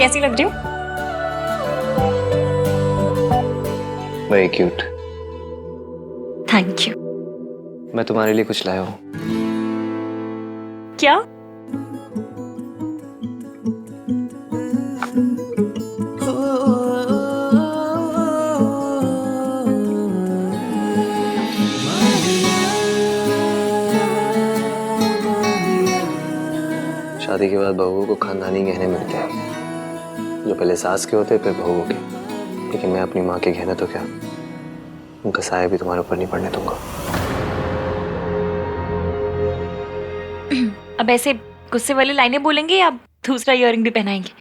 कैसी लग रही हूँ? Very cute. Thank you. मैं तुम्हारे लिए कुछ लाया हूँ। क्या? शादी के बाद बहुओं को खानदानी गहने मिलते हैं, जो पहले सास के होते फिर बहुओं के। लेकिन मैं अपनी माँ के गहने तो क्या, उनका साया भी तुम्हारे ऊपर नहीं पड़ने दूंगा। अब ऐसे गुस्से वाली लाइनें बोलेंगे या दूसरा इयररिंग भी पहनाएंगे?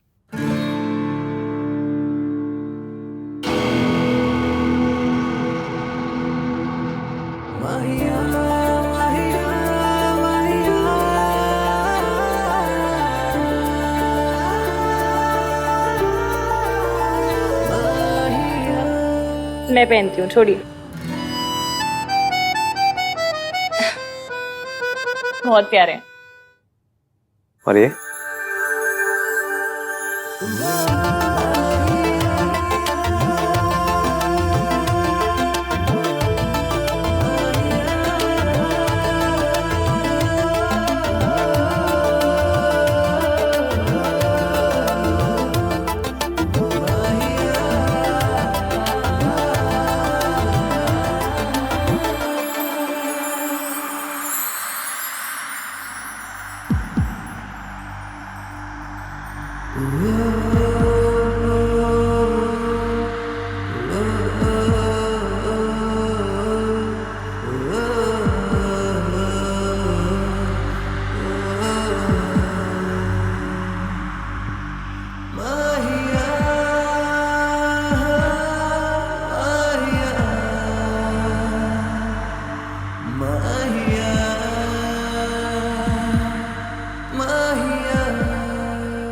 मैं पहनती हूँ, छोड़िए। बहुत प्यारे हैं। और ये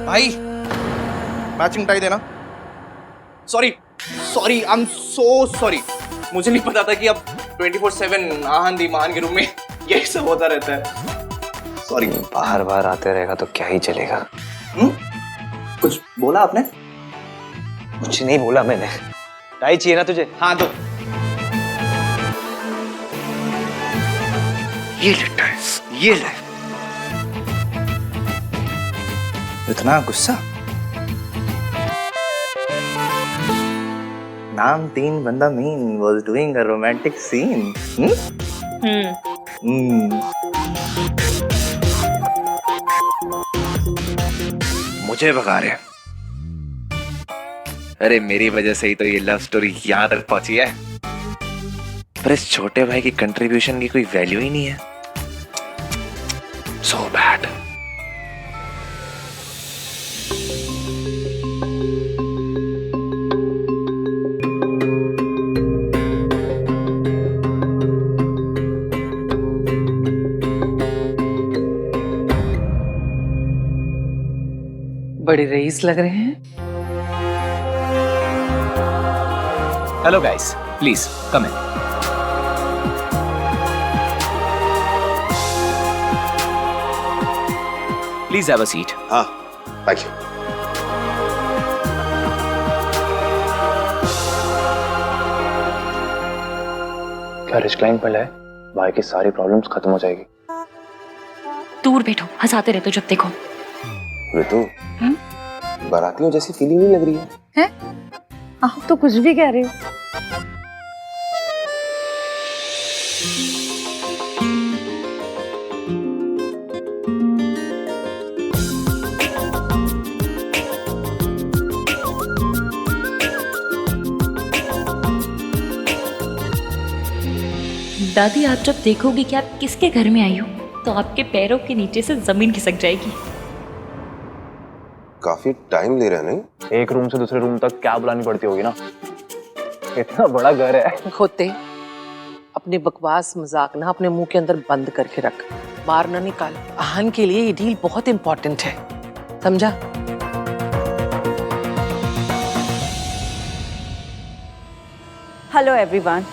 भाई मैचिंग टाई देना। Sorry sorry, I am so sorry. मुझे नहीं पता था कि अब 24/7 आहान दीमान के रूम में यही सब होता रहता है। सॉरी। बाहर बाहर आते रहेगा तो क्या ही चलेगा। कुछ बोला आपने? कुछ नहीं बोला मैंने। टाई चाहिए ना तुझे? हाँ तो ये ले टाइस, ये ले। इतना गुस्सा? नाम 3 बंदा mean was doing a romantic scene. मुझे भगा रहे। अरे मेरी वजह से ही तो ये लव स्टोरी यहाँ तक पहुंची है, पर इस छोटे भाई की कंट्रीब्यूशन की कोई वैल्यू ही नहीं है। So bad. बड़े रईस लग रहे हैं। Hello guys, please come in. Please have a seat. हाँ, थैंक यू। क्या रिस्क्लाइन पर है? भाई की सारी प्रॉब्लम्स खत्म हो जाएगी। दूर बैठो, हंसाते रहते हो जब देखो। ऋतु, बारातियों जैसी फीलिंग नहीं लग रही है? हैं? आप तो कुछ भी कह रहे हो। दादी, आप जब देखोगी कि आप किसके घर में आई हो तो आपके पैरों के नीचे से जमीन खिसक जाएगी। काफी टाइम ले रहा है नहीं? एक रूम से दूसरे रूम तक क्या बुलानी पड़ती होगी ना। इतना बड़ा घर है। खोते, अपने बकवास मजाक ना अपने मुंह के अंदर बंद करके रख, बाहर ना निकाल। आहान के लिए ये डील बहुत इंपॉर्टेंट है, समझा? Hello everyone.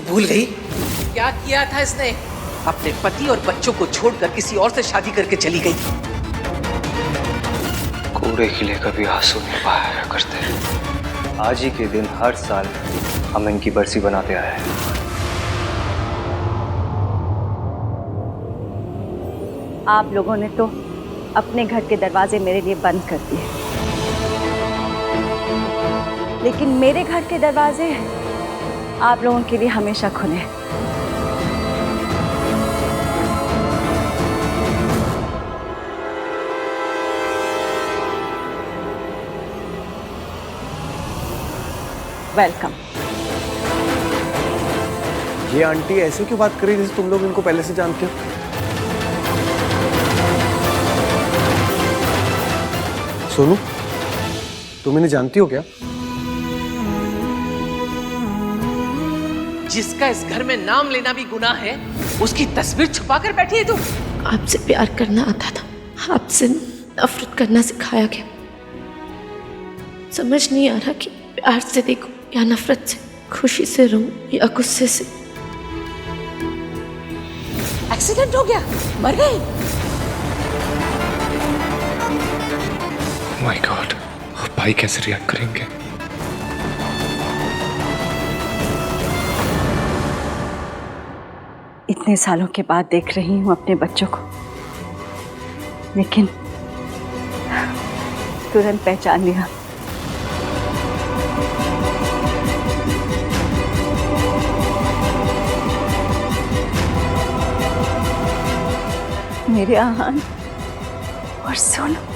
भूल गई क्या किया था इसने? अपने पति और बच्चों को छोड़कर किसी और से शादी करके चली गई। कूड़े के लिए कभी आंसू नहीं बहाया करते। आज ही के दिन हर साल हम इनकी बरसी बनाते आए हैं। आप लोगों ने तो अपने घर के दरवाजे मेरे लिए बंद कर दिए, लेकिन मेरे घर के दरवाजे आप लोगों के लिए हमेशा खुले हैं। वेलकम। ये आंटी ऐसे क्यों बात कर रही जैसे तुम लोग इनको पहले से जानते हो? सोनू, तुम इन्हें जानती हो क्या? जिसका इस घर में नाम लेना भी गुनाह है, उसकी तस्वीर छुपा कर बैठी है तू। आपसे प्यार करना आता था, आपसे नफरत करना सिखाया गया। समझ नहीं आ रहा कि प्यार से देखो या नफरत से, खुशी से रहूं या गुस्से से। एक्सीडेंट हो गया, मर गई। माय गॉड, भाई कैसे रिएक्ट करेंगे? इतने सालों के बाद देख रही हूँ अपने बच्चों को, लेकिन तुरंत पहचान लिया। मेरे आहान और सोनू।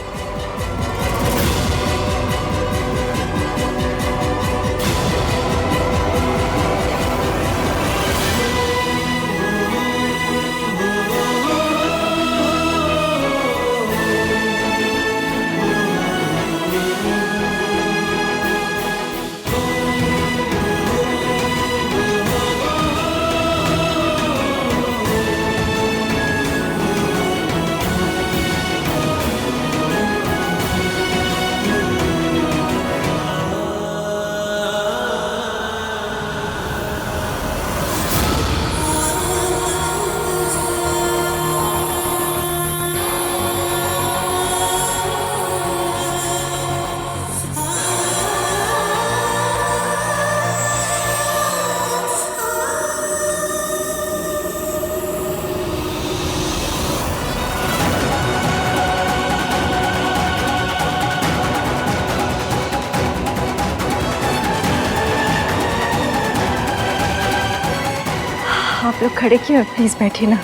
आप लोग खड़े क्यों? प्लीज बैठिए ना।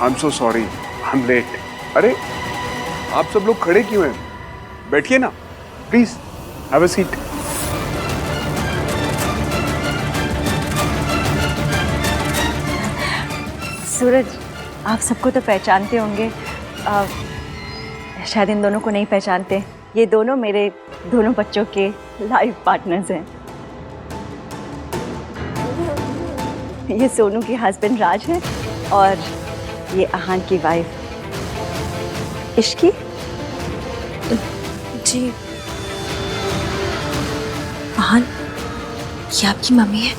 I am so sorry, I am late. अरे आप सब लोग खड़े क्यों हैं? बैठिए ना please, have a seat. Suraj, आप सबको तो पहचानते होंगे, शायद इन दोनों को नहीं पहचानते। ये दोनों मेरे दोनों बच्चों के लाइफ पार्टनर्स हैं। ये सोनू के हस्बैंड राज है और ये आहान की वाइफ इश्की। जी, आहान, ये आपकी मम्मी है?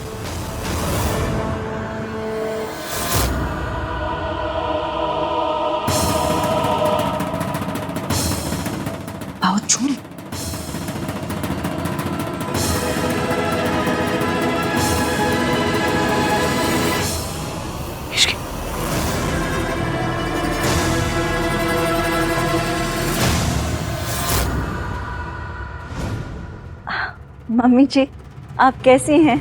बहुत छूल। मम्मी जी, आप कैसी हैं?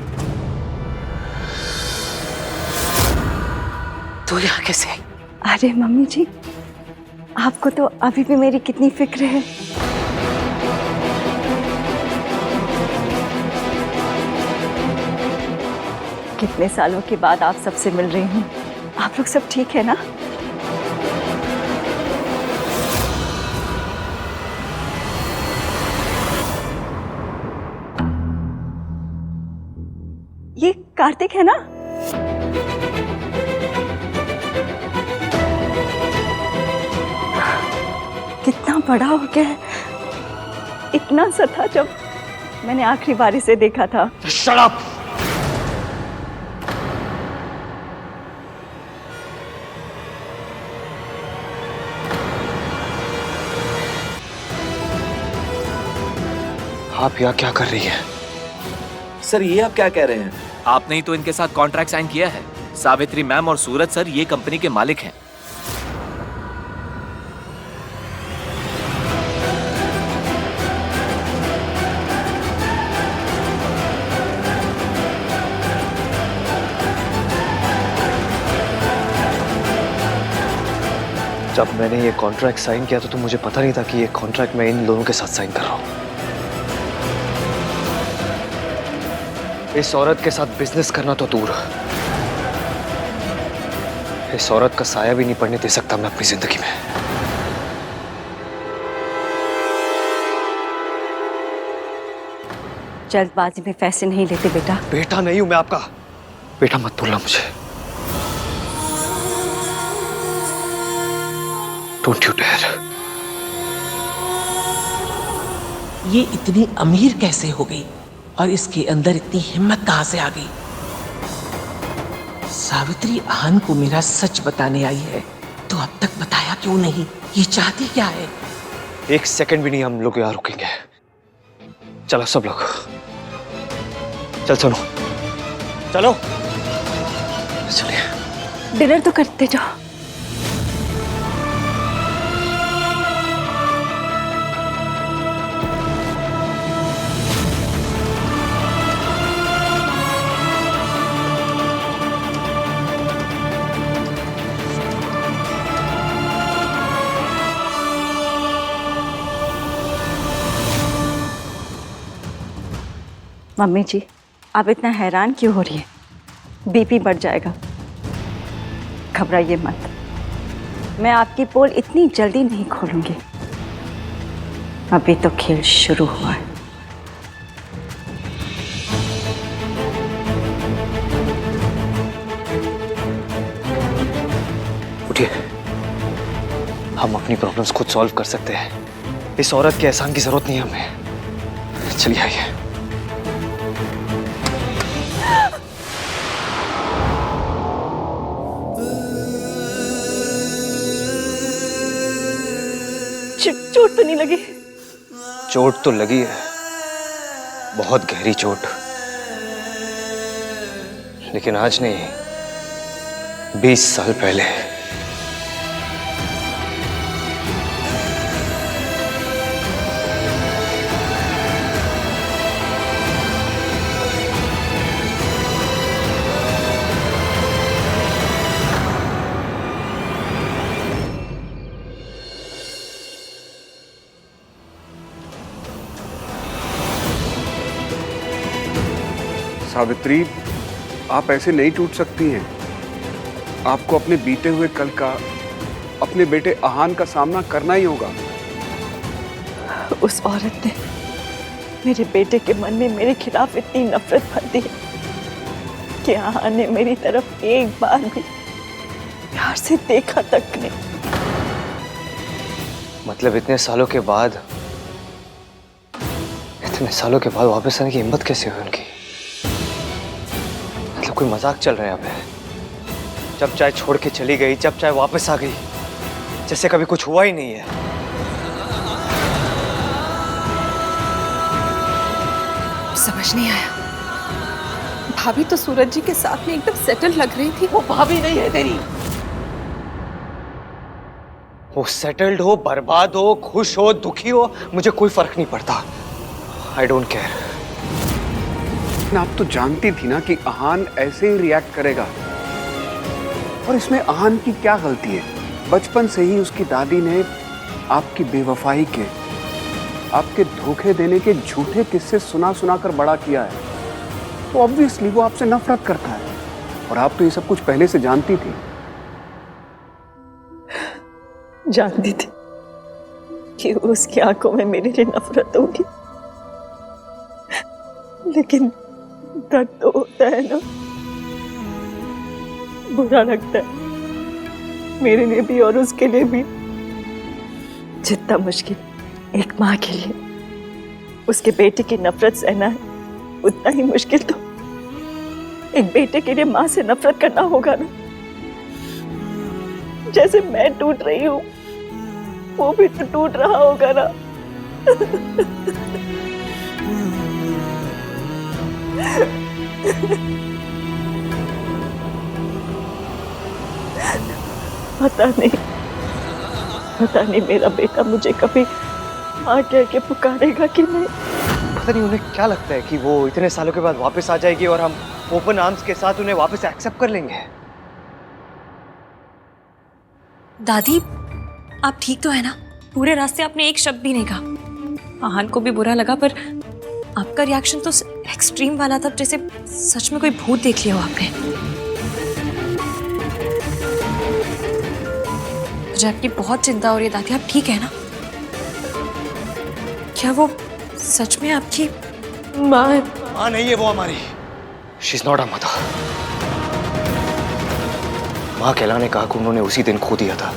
तू यहाँ कैसे आई? अरे मम्मी जी, आपको तो अभी भी मेरी कितनी फिक्र है। कितने सालों के बाद आप सबसे मिल रही हूँ। आप लोग सब ठीक है ना? ये कार्तिक है ना? कितना बड़ा हो गया है। इतना सा था जब मैंने आखिरी बार इसे देखा था। Shut up! आप यहाँ क्या कर रही है? सर ये आप क्या कह रहे हैं? आपने ही तो इनके साथ कॉन्ट्रैक्ट साइन किया है। सावित्री मैम और सूरज सर ये कंपनी के मालिक हैं। जब मैंने ये कॉन्ट्रैक्ट साइन किया तो मुझे पता नहीं था कि ये कॉन्ट्रैक्ट मैं इन दोनों के साथ साइन कर रहा हूं। इस औरत के साथ बिजनेस करना तो दूर, इस औरत का साया भी नहीं पड़ने दे सकता मैं अपनी जिंदगी में। जल्दबाजी में फैसले नहीं लेते बेटा। बेटा नहीं हूं मैं आपका। बेटा मत बोलना मुझे। Don't you dare. ये इतनी अमीर कैसे हो गई और इसके अंदर इतनी हिम्मत कहां से आ गई? सावित्री आहन को मेरा सच बताने आई है तो अब तक बताया क्यों नहीं? ये चाहती क्या है? एक सेकंड भी नहीं हम लोग यहाँ रुकेंगे। चलो सब लोग, चल सुनो, चलो चलिए। डिनर तो करते जाओ। मम्मी जी, आप इतना हैरान क्यों हो रही है? बीपी बढ़ जाएगा। घबराइए मत, मैं आपकी पोल इतनी जल्दी नहीं खोलूंगी। अभी तो खेल शुरू हुआ है। उठिए, हम अपनी प्रॉब्लम्स खुद सॉल्व कर सकते हैं। इस औरत के एहसान की जरूरत नहीं है हमें। चलिए आइए। चोट तो नहीं लगी? चोट तो लगी है, बहुत गहरी चोट, लेकिन आज नहीं, 20 साल पहले। सावित्री, आप ऐसे नहीं टूट सकती हैं। आपको अपने बीते हुए कल का, अपने बेटे आहान का सामना करना ही होगा। उस औरत ने मेरे बेटे के मन में मेरे खिलाफ इतनी नफरत भर दी कि आहान ने मेरी तरफ एक बार भी प्यार से देखा तक नहीं। मतलब इतने सालों के बाद वापस आने की हिम्मत कैसे हुई उनकी? मतलब कोई मजाक चल रहा है यहाँ पे? जब चाहे छोड़ के चली गई, जब चाहे वापस आ गई, जैसे कभी कुछ हुआ ही नहीं है। समझ नहीं आया। भाभी तो सूरज जी के साथ में एकदम सेटल लग रही थी। वो भाभी नहीं है तेरी। वो सेटल्ड हो, बर्बाद हो, खुश हो, दुखी हो, मुझे कोई फर्क नहीं पड़ता। I don't care. आप तो जानती थी ना कि आहान ऐसे ही रिएक्ट करेगा, और इसमें आहान की क्या गलती है? बचपन से ही उसकी दादी ने आपकी बेवफाई के, आपके धोखे देने के झूठे किस्से सुना सुना कर बड़ा किया है। तो ऑब्वियसली वो आपसे नफरत करता है, और आप तो ये सब कुछ पहले से जानती थी। जानती थी कि उसकी आंखों में मेरे लिए नफरत होगी, लेकिन दर्द तो होता है ना, बुरा लगता है मेरे लिए भी और उसके लिए भी। जितना मुश्किल एक माँ के लिए उसके बेटे की नफरत सहना है, उतना ही मुश्किल तो एक बेटे के लिए माँ से नफरत करना होगा ना। जैसे मैं टूट रही हूँ, वो भी तो टूट रहा होगा ना। पता नहीं मेरा बेटा मुझे कभी माँ कह के पुकारेगा कि नहीं। पता नहीं उन्हें क्या लगता है कि वो इतने सालों के बाद वापस आ जाएगी और हम ओपन आर्म्स के साथ उन्हें वापस एक्सेप्ट कर लेंगे। दादी, आप ठीक तो है ना? पूरे रास्ते आपने एक शब्द भी नहीं कहा। आहान को भी बुरा लगा, पर आपका रिएक्शन तो एक्सट्रीम वाला था, जैसे सच में कोई भूत देख लिया हो आपने। मुझे आपकी बहुत चिंता हो रही है दादी, आप ठीक है ना? क्या वो सच में आपकी माँ है? माँ नहीं है वो हमारी। She is not a mother. माँ कहलाने का हक उन्होंने उसी दिन खो दिया था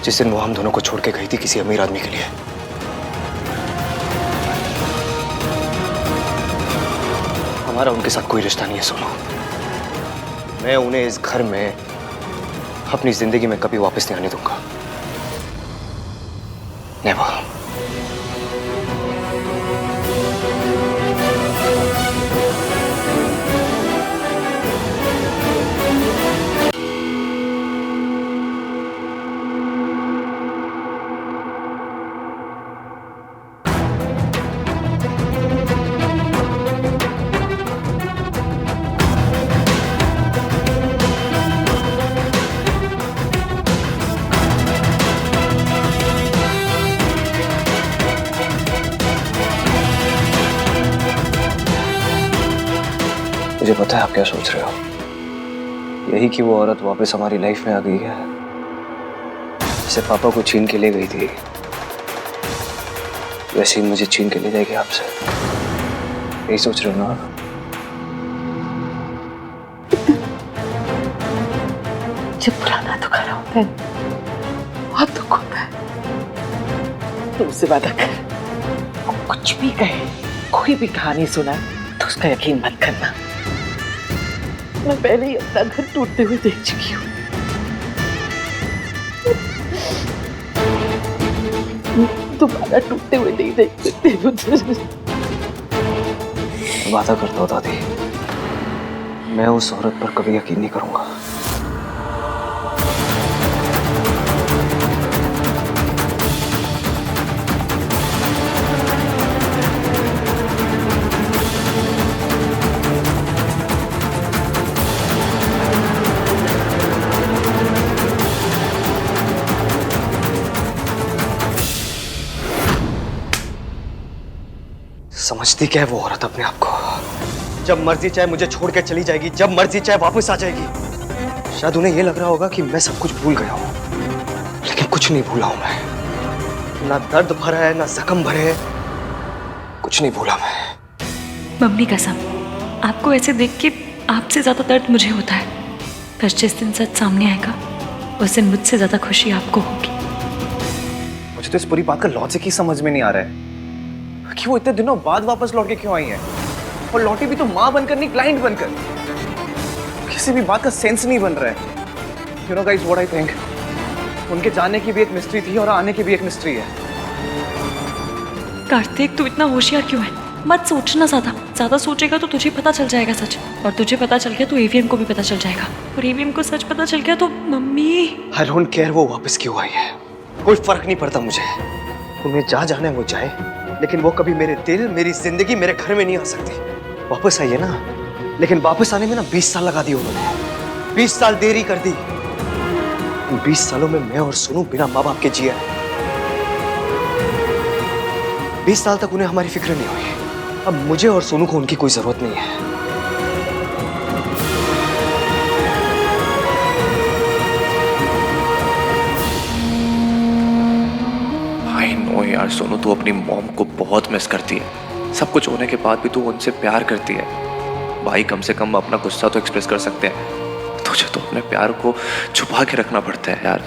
जिस दिन वो हम दोनों को छोड़ के गई थी किसी अमीर आदमी के लिए। हमारा उनके साथ कोई रिश्ता नहीं है सोनू। मैं उन्हें इस घर में अपनी जिंदगी में कभी वापस नहीं आने दूंगा। नेवर। मुझे पता है आप क्या सोच रहे हो, यही कि वो औरत वापस हमारी लाइफ में आ गई है, जिसे पापा को छीन के ले गई थी, वैसे ही मुझे छीन के ले जाएगी आपसे। यही सोच रहे हो ना? जब पुराना दुख रहा होता है, बहुत दुख होता है। तुम उससे वादा कर, वो कुछ भी कहे, कोई भी कहानी सुना तो उसका यकीन मत करना। मैं पहले ही अपना घर टूटते हुए देख चुकी हूँ। दोबारा टूटते हुए नहीं देख सकते मुझे। वादा करता हूँ दादी, मैं उस औरत पर कभी यकीन नहीं करूंगा। समझती क्या है वो औरत अपने आप को? जब मर्जी चाहे मुझे छोड़ के चली जाएगी, जब मर्जी चाहे वापस आ जाएगी। शायद उन्हें यह लग रहा होगा कि मैं सब कुछ भूल गया हूं, लेकिन कुछ नहीं भूला हूं मैं। ना दर्द भरा है, ना जख्म भरे हैं, कुछ नहीं भूला मैं। मम्मी कसम, आपको ऐसे देख के आपसे ज्यादा दर्द मुझे होता है, पर जिस दिन सच सामने आएगा उस दिन मुझसे ज्यादा खुशी आपको होगी। मुझे तो इस पूरी बात का लॉजिक ही समझ में नहीं आ रहा है कि वो इतने दिनों बाद वापस लौट के क्यों आई है, और लौटी भी तो माँ बनकर नहीं, क्लाइंट बनकर। किसी भी बात का सेंस नहीं बन रहा है। You know guys what I think, उनके जाने की भी एक मिस्ट्री थी और आने की भी एक मिस्ट्री है। कार्तिक, तू इतना होशियार क्यों है? मत सोचना ज्यादा सोचेगा तो तुझे पता चल जाएगा सच, और तुझे पता चल गया तो एवीएम को भी पता चल जाएगा, और एवीएम को सच पता चल गया तो मम्मी। आई डोंट केयर वो वापस क्यों आई है, कोई फर्क नहीं पड़ता मुझे। उन्हें जहाँ जाना है वो जाए, लेकिन वो कभी मेरे दिल, मेरी जिंदगी, मेरे घर में नहीं आ सकती। वापस आइए ना, लेकिन वापस आने में ना 20 साल लगा दिए उन्होंने। 20 साल देरी कर दी। इन 20 सालों में मैं और सोनू बिना माँ बाप के जिया। 20 साल तक उन्हें हमारी फिक्र नहीं हुई। अब मुझे और सोनू को उनकी कोई जरूरत नहीं है। आई नो यार सोनू, तू अपनी मॉम को बहुत मिस करती है। सब कुछ होने के बाद भी तू उनसे प्यार करती है। भाई कम से कम अपना गुस्सा तो एक्सप्रेस कर सकते हैं, तुझे तो अपने प्यार को छुपा के रखना पड़ता है यार।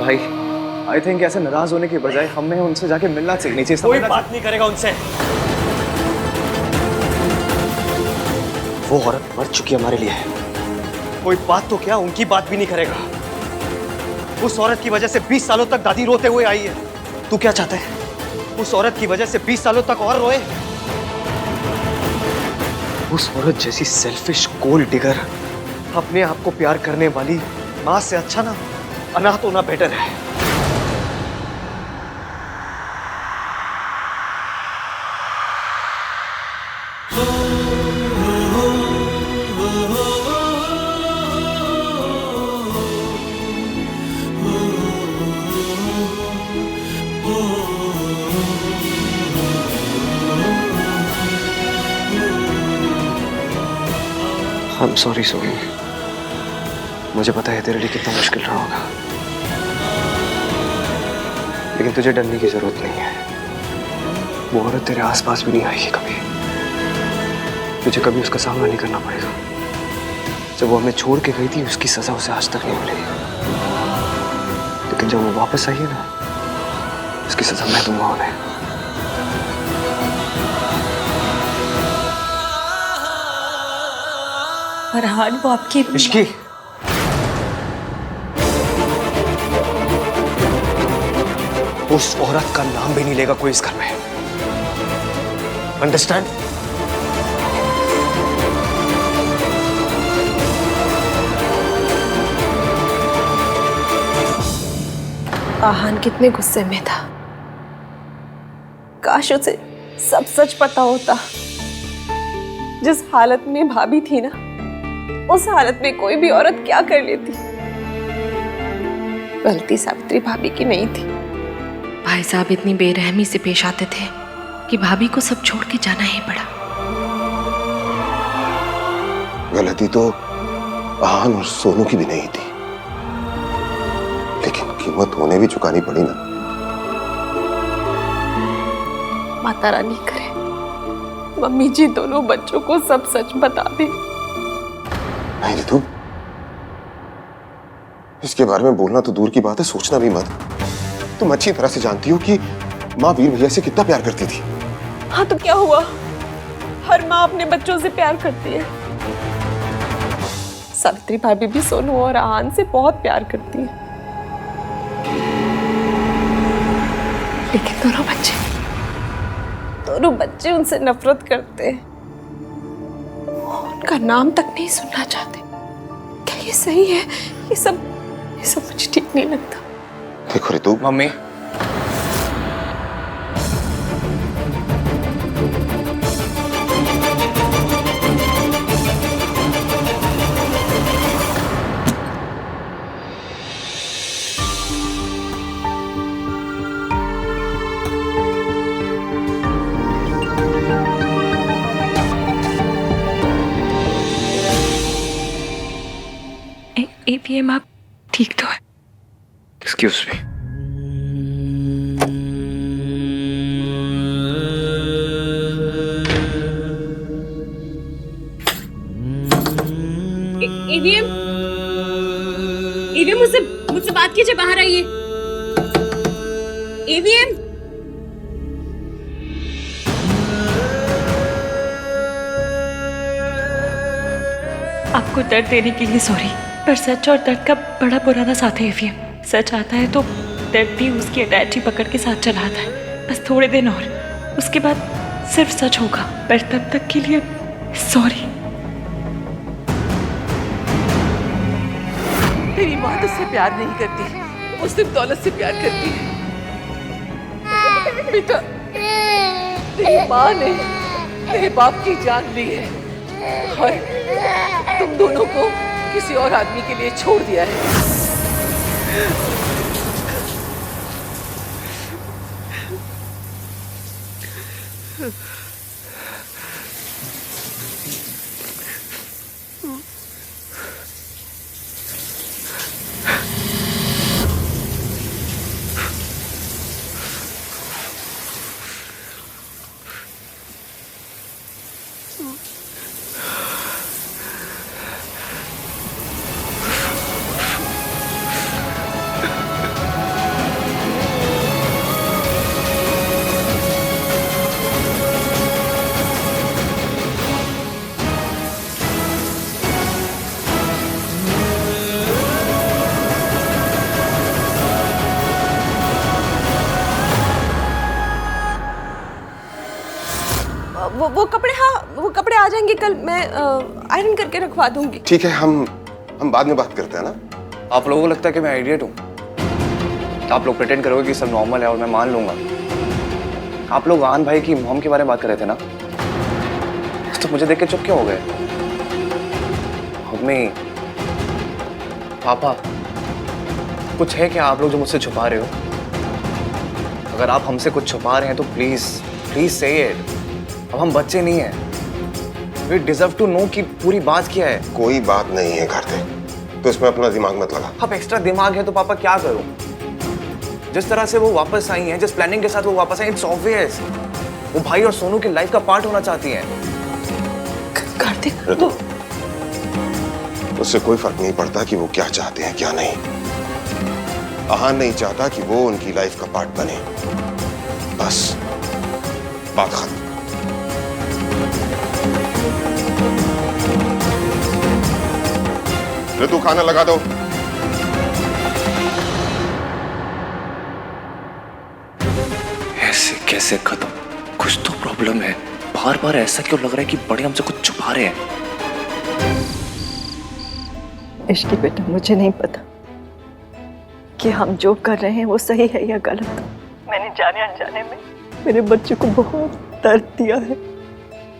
भाई आई थिंक ऐसे नाराज होने के बजाय हमें उनसे जाके मिलना चाहिए। कोई बात नहीं करेगा उनसे। वो औरत मर चुकी हमारे लिए, कोई बात तो क्या उनकी बात भी नहीं करेगा। उस औरत की वजह से 20 सालों तक दादी रोते हुए आई है। तू क्या चाहता है? उस औरत की वजह से 20 सालों तक और रोए? उस औरत जैसी सेल्फिश गोल्ड डिगर अपने आप को प्यार करने वाली मां से अच्छा ना अनाथ होना बेटर है। I'm sorry सोनी, मुझे पता है तेरे लिए कितना मुश्किल रहा होगा, लेकिन तुझे डरने की जरूरत नहीं है। वो औरत तेरे आसपास भी नहीं आएगी कभी, तुझे कभी उसका सामना नहीं करना पड़ेगा। जब वो हमें छोड़ के गई थी उसकी सजा उसे आज तक नहीं मिली, लेकिन जब वो वापस आई है ना, उसकी सजा मैं दूंगा उन्हें। फरहान, वो आपकी इश्की, उस औरत का नाम भी नहीं लेगा कोई इस घर में, अंडरस्टैंड? आहान कितने गुस्से में था। काश उसे सब सच पता होता। जिस हालत में भाभी थी ना, उस हालत में कोई भी औरत क्या कर लेती। गलती सावित्री भाभी की नहीं थी। भाई साहब इतनी बेरहमी से पेश आते थे कि भाभी को सब छोड़ के जाना ही पड़ा। गलती तो आहान और सोनू की भी नहीं थी, लेकिन कीमत उन्हें भी चुकानी पड़ी ना। माता रानी करे मम्मी जी दोनों बच्चों को सब सच बता दे। नहीं रितु, इसके बारे में बोलना तो दूर की बात है, सोचना भी मत। तुम अच्छी तरह से जानती हो कि माँ वीर भैया से कितना प्यार करती थी। हाँ तो क्या हुआ, हर माँ अपने बच्चों से प्यार करती है। सावित्री भाभी भी सोनू और आहान से बहुत प्यार करती है, लेकिन दोनों बच्चे उनसे नफरत करते हैं। उनका नाम तक नहीं सुनना चाहते। क्या ये सही है? ये सब मुझे ठीक नहीं लगता। देखो रितु, मम्मी, एवीएम आप ठीक तो है? Excuse me. एवीएम मुझसे बात कीजिए, बाहर आइए। एवीएम, आपको दर्द देने के लिए सॉरी, पर सच और दर्द का बड़ा पुराना साथ है एवीएम। सच आता है तो दर्द भी उसकी अटैची पकड़ के साथ चला आता है। बस थोड़े दिन और, उसके बाद सिर्फ सच होगा, पर तब तक के लिए सॉरी। तेरी माँ तुझसे प्यार नहीं करती, वो सिर्फ दौलत से प्यार करती है। बेटा, तेरी माँ ने तेरे बाप की जान ली है और तुम दोनों को किसी और आदमी के लिए छोड़ दिया है। वो कपड़े, हाँ वो कपड़े आ जाएंगे कल, मैं आयरन करके रखवा दूंगी। ठीक है, हम बाद में बात करते हैं ना। आप लोगों को लगता है कि मैं आइडियट हूँ? आप लोग प्रिटेंड करोगे कि सब नॉर्मल है और मैं मान लूंगा। आप लोग आहान भाई की मॉम के बारे में बात कर रहे थे ना, तो मुझे देख के चुप क्यों हो गए? मम्मी, पापा, कुछ है क्या आप लोग जो मुझसे छुपा रहे हो? अगर आप हमसे कुछ छुपा रहे हैं तो प्लीज प्लीज से इट। अब हम बच्चे नहीं हैं। वी डिजर्व टू नो कि पूरी बात क्या है। कोई बात नहीं है कार्तिक, तो इसमें अपना दिमाग मत लगा। अब एक्स्ट्रा दिमाग है तो पापा क्या करूं? जिस तरह से वो वापस आई हैं, जिस प्लानिंग के साथ वो वापस आई, इट्स ऑब्वियस वो भाई और सोनू की लाइफ का पार्ट होना चाहती हैं। कार्तिक, तो उससे कोई फर्क नहीं पड़ता कि वो क्या चाहते हैं क्या नहीं। आहान नहीं चाहता कि वो उनकी लाइफ का पार्ट बने, बस बात खत्म। ऋतु, खाना लगा दो। ऐसे कैसे खत्म? कुछ तो प्रॉब्लम है। बार बार ऐसा क्यों लग रहा है कि बड़े हमसे कुछ छुपा रहे हैं? इश्की बेटा, मुझे नहीं पता कि हम जो कर रहे हैं वो सही है या गलत। मैंने जाने अनजाने में मेरे बच्चे को बहुत दर्द दिया है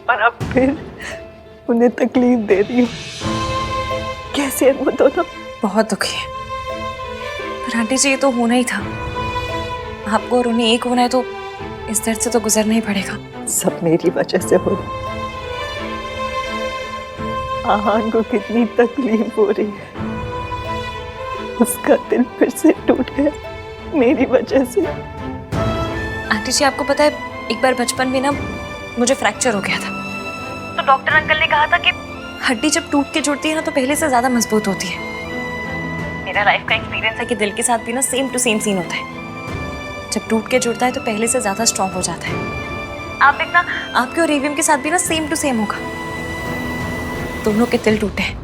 और अब फिर उन्हें तकलीफ दे रही हूँ। कैसे है वो दोनों? बहुत दुखी है, पर आंटी जी ये तो होना ही था। आपको और उन्हें एक होना है तो इस दर्द से तो गुजरना ही पड़ेगा। सब मेरी वजह से हो रहा। आहान को कितनी तकलीफ हो रही है, उसका दिल फिर से टूट गया मेरी वजह से। आंटी जी आपको पता है, एक बार बचपन में ना मुझे फ्रैक्चर हो गया था, तो डॉक्टर अंकल ने कहा था कि हड्डी जब टूट के जुड़ती है ना तो पहले से ज्यादा मजबूत होती है। मेरा लाइफ का एक्सपीरियंस है कि दिल के साथ भी ना सेम टू सेम सीन होता है। जब टूट के जुड़ता है तो पहले से ज्यादा स्ट्रांग हो जाता है। आप देखना, आपके और एवीएम के साथ भी ना सेम टू सेम होगा। दोनों के दिल टूटे हैं,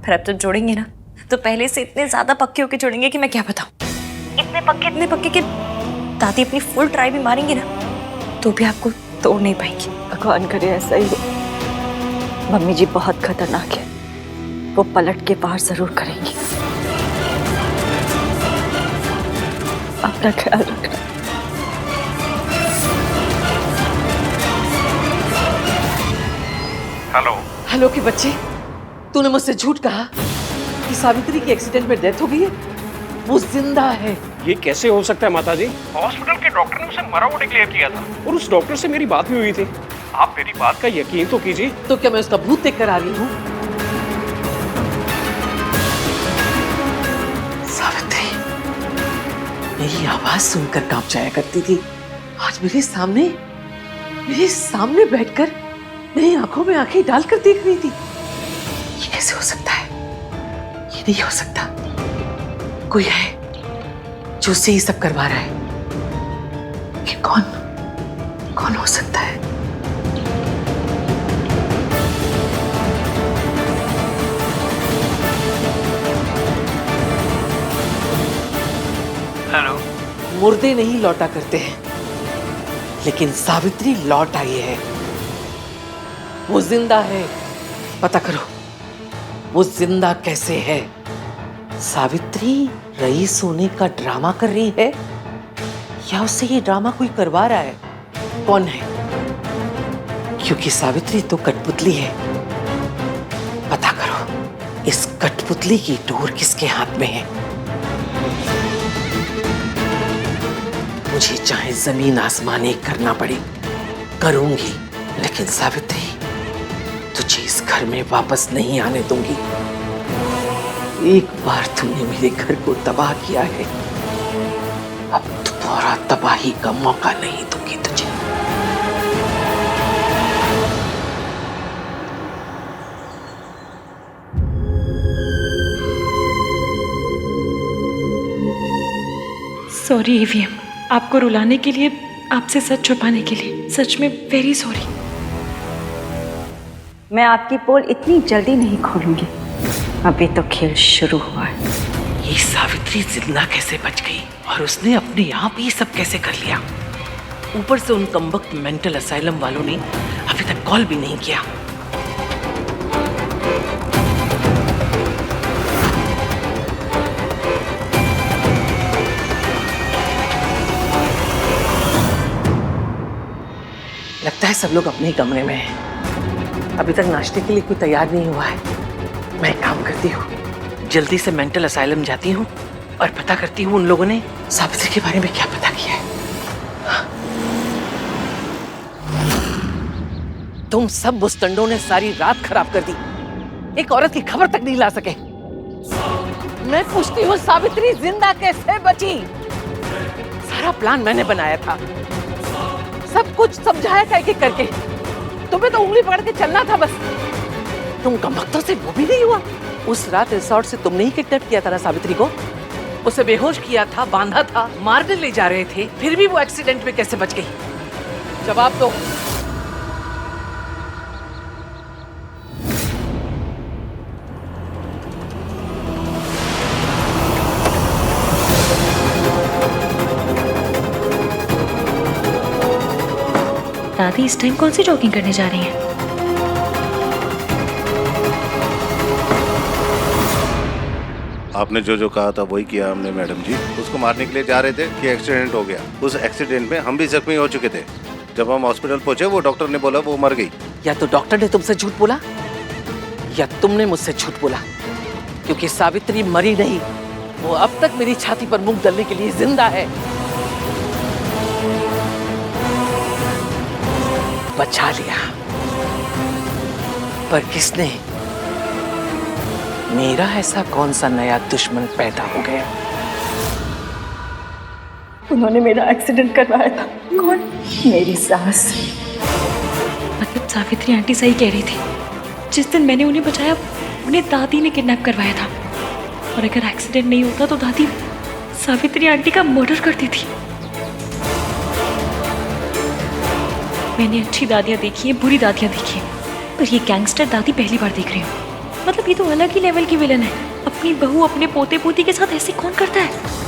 पर अब तो जोड़ेंगे ना तो पहले से इतने ज्यादा पक्के होके जुड़ेंगे कि मैं क्या बताऊं। इतने पक्के कि दादी अपनी फुल ट्राई भी मारेंगी ना तो भी आपको तोड़ नहीं पाएंगी। भगवान करे ऐसा ही हो। मम्मी जी बहुत खतरनाक है, वो पलट के पार जरूर करेंगी। अपना ख्याल रखना। हेलो हेलो की बच्ची, तूने मुझसे झूठ कहा कि सावित्री की एक्सीडेंट में डेथ हो गई है। वो जिंदा है। ये कैसे हो सकता है माताजी? हॉस्पिटल के डॉक्टर ने उसे मरा हुआ डिक्लेयर किया था और उस डॉक्टर से मेरी बात भी हुई थी। आप मेरी बात का यकीन तो कीजिए। तो क्या मैं उसका भूत देख कर आ रही हूँ? सावित्री मेरी आवाज सुनकर कांप जाया करती थी, आज मेरे सामने बैठकर मेरी आंखों में आंखें डालकर देख रही थी। ये कैसे हो सकता है? ये नहीं हो सकता। कोई है जो उससे ये सब करवा रहा है। ये कौन हो सकता है? हेलो। मुर्दे नहीं लौटा करते हैं, लेकिन सावित्री लौट आई है। वो जिंदा है। पता करो वो जिंदा कैसे है। सावित्री रईस होने का ड्रामा कर रही है या उससे ये ड्रामा कोई करवा रहा है? कौन है? क्योंकि सावित्री तो कठपुतली है। पता करो इस कठपुतली की डोर किसके हाथ में है। मुझे चाहे जमीन आसमान एक करना पड़े करूंगी, लेकिन सावित्री तुझे इस घर में वापस नहीं आने दूंगी। एक बार तूने मेरे घर को तबाह किया है, अब दोबारा तबाही का मौका नहीं दूंगी तुझे। सॉरी ईवीएम, आपको रुलाने के लिए, आपसे सच छुपाने के लिए, सच में वेरी सॉरी। मैं आपकी पोल इतनी जल्दी नहीं खोलूंगी, अभी तो खेल शुरू हुआ है। ये सावित्री जिंदा कैसे बच गई और उसने अपने आप ये सब कैसे कर लिया? ऊपर से उन कमबख्त मेंटल असाइलम वालों ने अभी तक कॉल भी नहीं किया। लगता है सब लोग अपने ही कमरे में हैं। अभी तक नाश्ते के लिए कोई तैयार नहीं हुआ है। मैं एक काम करती हूँ, जल्दी से मेंटल असाइलम जाती हूँ और पता करती हूँ उन लोगों ने सावित्री के बारे में क्या पता किया है। तुम सब बुस्तंडों ने सारी रात खराब कर दी, एक औरत की खबर तक नहीं ला सके। मैं पूछती हूँ सावित्री जिंदा कैसे बची? सारा प्लान मैंने बनाया था, सब कुछ समझाया था एक एक करके। तुम्हें तो उंगली पकड़ के चलना था बस। तुम कमबख्तों से वो भी नहीं हुआ। उस रात रिसोर्ट से तुमने ही किडनैप किया था ना सावित्री को? उसे बेहोश किया था, बांधा था, मारने ले जा रहे थे, फिर भी वो एक्सीडेंट में कैसे बच गई? जवाब दो। दादी इस टाइम कौन सी जॉगिंग करने जा रही हैं? आपने जो जो कहा था वही किया हमने मैडम जी। उसको मारने के लिए जा रहे थे कि एक्सीडेंट हो गया। उस एक्सीडेंट में हम भी जख्मी हो चुके थे। जब हम हॉस्पिटल पहुंचे वो डॉक्टर ने बोला वो मर गई। या तो डॉक्टर ने तुमसे झूठ बोला या तुमने मुझसे झूठ बोला, क्योंकि सावित्री मरी नहीं, वो अब तक मेरी छाती पर मुंह डालने के लिए जिंदा है। बचा लिया, पर किसने? मेरा ऐसा कौन सा नया दुश्मन पैदा हो गया? उन्होंने मेरा एक्सीडेंट करवाया था। कौन? मेरी सास। मतलब सावित्री आंटी सही कह रही थी, जिस दिन मैंने उन्हें बचाया उन्हें दादी ने किडनैप करवाया था। और अगर एक्सीडेंट नहीं होता तो दादी सावित्री आंटी का मर्डर करती थी। मैंने अच्छी दादियाँ देखी है, बुरी दादियाँ देखी है, पर ये गैंगस्टर दादी पहली बार देख रही हूँ। मतलब ये तो अलग ही लेवल की विलन है। अपनी बहू अपने पोते पोती के साथ ऐसे कौन करता है?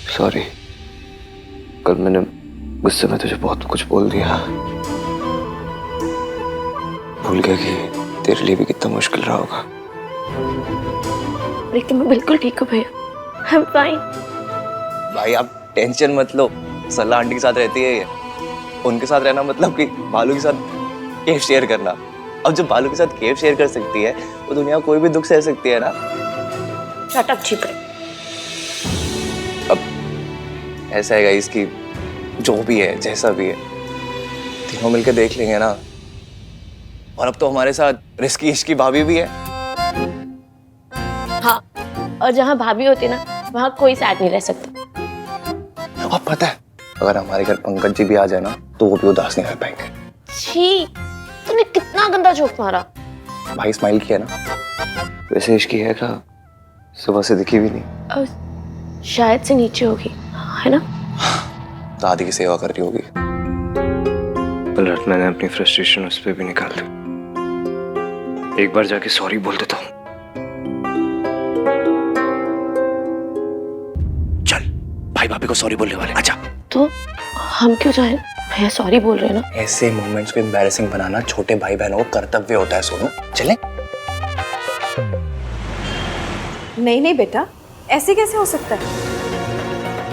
सॉरी, कल मैंने गुस्से में तुझे बहुत कुछ बोल दिया। भूल गया कि तेरे लिए भी कितना मुश्किल रहा होगा। लेकिन मैं बिल्कुल ठीक हूँ भैया, आई एम फाइन। भाई आप टेंशन मत लो, सल्ला आंटी के साथ रहती है ये। उनके साथ रहना मतलब कि बालू के साथ केव शेयर करना। अब जब बालू के साथ केव शेयर कर सकती है वो दुनिया कोई भी दुख सह सकती है ना। शट अप छिपे। अब ऐसा है गाइस कि जो भी है जैसा भी है तीनों मिलकर देख लेंगे ना। और अब तो हमारे साथ रिस्की इश्की भाभी भी है। हाँ, और जहाँ भाभी होती ना वहाँ कोई साथ नहीं रह सकता। अब पता है अगर हमारे घर पंकज जी भी आ जाए ना तो वो भी उदास नहीं रह पाएंगे। छी, तूने कितना गंदा जोक मारा। भाई स्माइल किया ना। वैसे इश्की है क्या? सुबह से दिखी भी नहीं। और शायद से नीचे होगी, है ना? दादी की सेवा कर रही होगी। पलट मैंने अपनी फ्रस्ट्रेशन उस पर भी निकाल दी। एक बार जाके सॉरी बोल देता हूँ। चल, भाई भाभी को सॉरी बोलने वाले, आजा। तो हम क्यों जाए? भैया सॉरी बोल रहे हैं ना। ऐसे मोमेंट्स को एम्बैरेसिंग बनाना छोटे भाई बहनों का कर्तव्य होता है। सोनू चले। नहीं नहीं बेटा, ऐसे कैसे हो सकता है?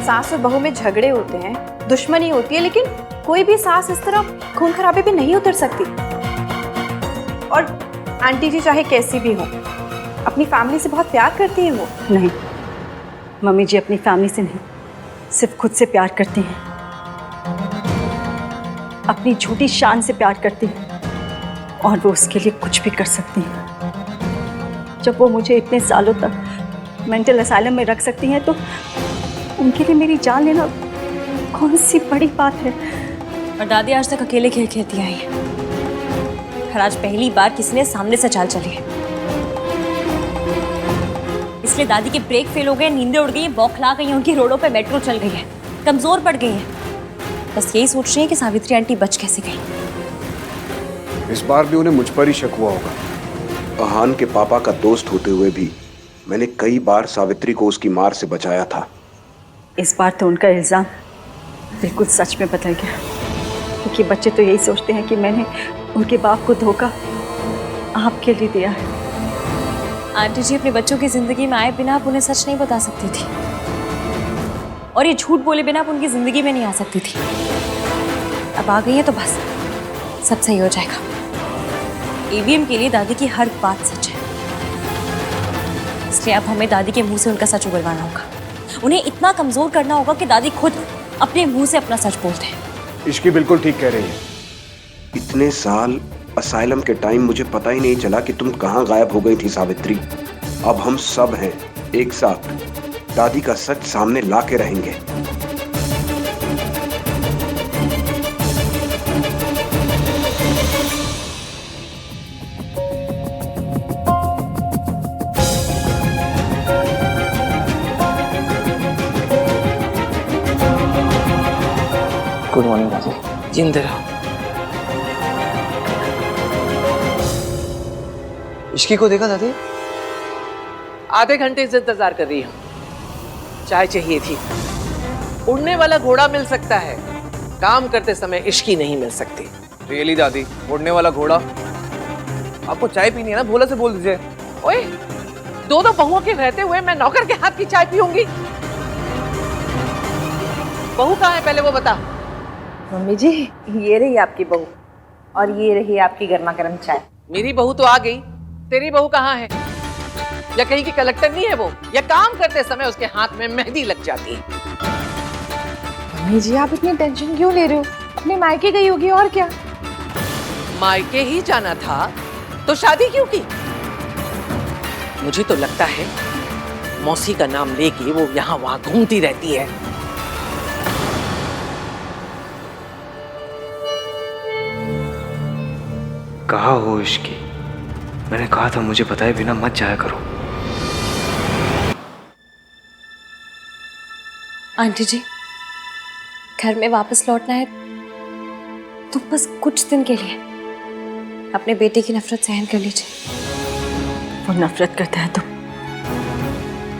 सास और बहू में झगड़े होते हैं, दुश्मनी होती है, लेकिन कोई भी सास इस तरह खून खराबे पे नहीं उतर सकती। और आंटी जी चाहे कैसी भी हो, अपनी फैमिली से बहुत प्यार करती हैं वो। नहीं, मम्मी जी अपनी फैमिली से नहीं, सिर्फ खुद से प्यार करती हैं। अपनी झूठी शान से प्यार करती हैं। और वो उसके लिए कुछ भी कर सकती हैं। जब वो मुझे इतने सालों तक मेंटल असाइलम में रख सकती हैं, तो उनके लिए मेरी जान लेना कौन सी बड़ी बात है। और दादी आज तक अकेले खेल खेलती आई है, और आज पहली बार किसी ने सामने से चाल चली है। इसलिए दादी के ब्रेक फेल हो गए, नींदें उड़ गई, बौखला गई हैं, उनकी रोडों पे मेट्रो चल गई है, कमजोर पड़ गई है। बस यही सोच रही है कि सावित्री आंटी बच कैसे गई। इस बार भी उन्हें मुझ पर ही शक हुआ होगा। अहान के पापा का दोस्त होते हुए भी मैंने कई बार सावित्री को उसकी मार से बचाया था। इस बार तो उनका इल्जाम बिल्कुल सच में बदल गया, क्योंकि बच्चे तो यही सोचते हैं कि मैंने उनके बाप को धोखा आपके लिए दिया है। आंटी जी अपने बच्चों की जिंदगी में आए बिना आप उन्हें सच नहीं बता सकती थी, और ये झूठ बोले बिना आप उनकी जिंदगी में नहीं आ सकती थी। अब आ गई है तो बस सब सही हो जाएगा। ईवीएम के लिए दादी की हर बात सच है, इसलिए अब हमें दादी के मुंह से उनका सच उगलवाना होगा। उन्हें इतना कमजोर करना होगा कि दादी खुद अपने मुंह से अपना सच बोलते हैं। इश्की बिल्कुल ठीक कह रही है। इतने साल असाइलम के टाइम मुझे पता ही नहीं चला कि तुम कहाँ गायब हो गई थी सावित्री। अब हम सब हैं एक साथ, दादी का सच सामने ला के रहेंगे। गुड मॉर्निंग दादी। जिंदे रहो। इश्की को देखा दादी? आधे घंटे से इंतजार कर रही हूँ। चाय चाहिए थी। उड़ने वाला घोड़ा मिल सकता है, काम करते समय इश्की नहीं मिल सकती। रियली दादी, उड़ने वाला घोड़ा? आपको चाय पीनी है ना, भोला से बोल दीजिए। ओए, दो बहुओं के रहते हुए मैं नौकर के हाथ की चाय पीऊंगी? बहू कहाँ है पहले वो बता। मम्मी जी, ये रही आपकी बहू और ये रही आपकी गर्मा गर्म चाय। मेरी बहू तो आ गई, तेरी बहू कहाँ है? या कहीं की कलेक्टर नहीं है वो, या काम करते समय उसके हाथ में मेहंदी लग जाती है? मम्मी जी, आप इतनी टेंशन क्यों ले रहे हो? अपने मायके गई होगी और क्या। मायके ही जाना था तो शादी क्यों की? मुझे तो लगता है मौसी का नाम लेके वो यहाँ वहां घूमती रहती है। कहा हो इश्की, मैंने कहा था मुझे बताए बिना मत जाया करो। आंटी जी, घर में वापस लौटना है तो बस कुछ दिन के लिए अपने बेटे की नफरत सहन कर लीजिए। वो नफरत करता है तो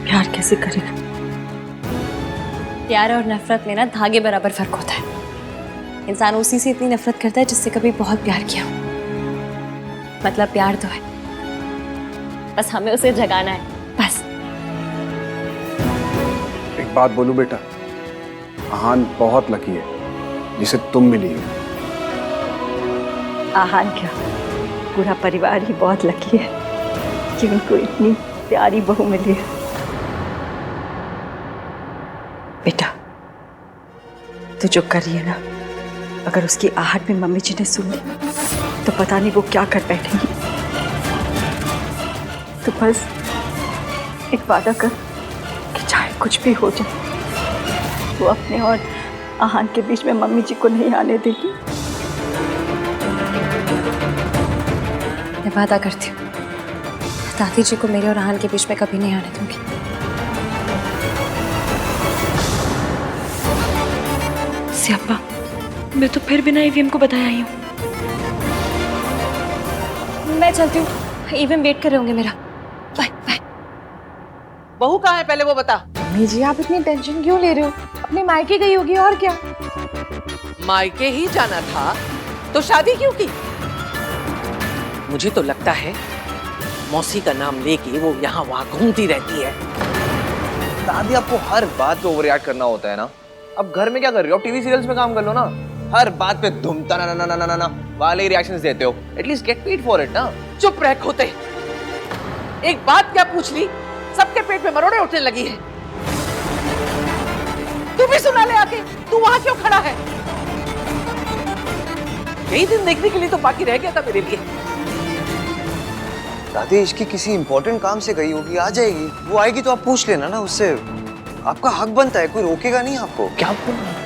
प्यार कैसे करेगा? प्यार और नफरत में ना धागे बराबर फर्क होता है। इंसान उसी से इतनी नफरत करता है जिससे कभी बहुत प्यार किया हो। मतलब प्यार तो है, बस हमें उसे जगाना है, बस। एक बात बोलूं बेटा, आहान बहुत लकी है जिसे तुम मिली हो। आहान क्या, पूरा परिवार ही बहुत लकी है कि उनको इतनी प्यारी बहू मिली है। बेटा, तू जो कर रही है ना, अगर उसकी आहट में मम्मी जी ने सुन ली तो पता नहीं वो क्या कर बैठेंगी। तो बस एक वादा कर कि चाहे कुछ भी हो जाए, वो अपने और आहान के बीच में मम्मी जी को नहीं आने देगी। मैं वादा करती हूँ, दादी जी को मेरे और आहान के बीच में कभी नहीं आने दूंगी। सियाप्पा, मैं तो फिर बिना ईवीएम को बताया आई हूँ। मैं चलती हूँ, ईवीएम वेट कर रहे होंगे मेरा। Bye bye. बहू कहाँ है पहले वो बता। मम्मी जी, आप इतनी टेंशन क्यों ले रहे हो? अपने मायके गई होगी और क्या। मायके ही जाना था तो शादी क्यों की? मुझे तो लगता है मौसी का नाम लेके वो यहाँ वहां घूमती रहती है। दादी, आपको हर बात पे ओवर रिएक्ट करना होता है ना। अब घर में क्या कर रही हो? टीवी सीरियल्स में काम कर लो ना। हर बात पे धुमता ना ना ना ना ना वाले रिएक्शंस देते हो। At least get paid for it ना। चुप रह खोते। एक बात क्या पूछ ली, सबके पेट में मरोड़े उठने लगी है। तू भी सुना ले आके, तू वहां क्यों खड़ा है? यही दिन देखने के लिए तो बाकी रह गया था मेरे लिए। दादी इसकी किसी इंपॉर्टेंट काम से गई होगी, आ जाएगी। वो आएगी तो आप पूछ लेना ना उससे, आपका हक बनता है, कोई रोकेगा नहीं आपको। क्या बोल रहे हैं?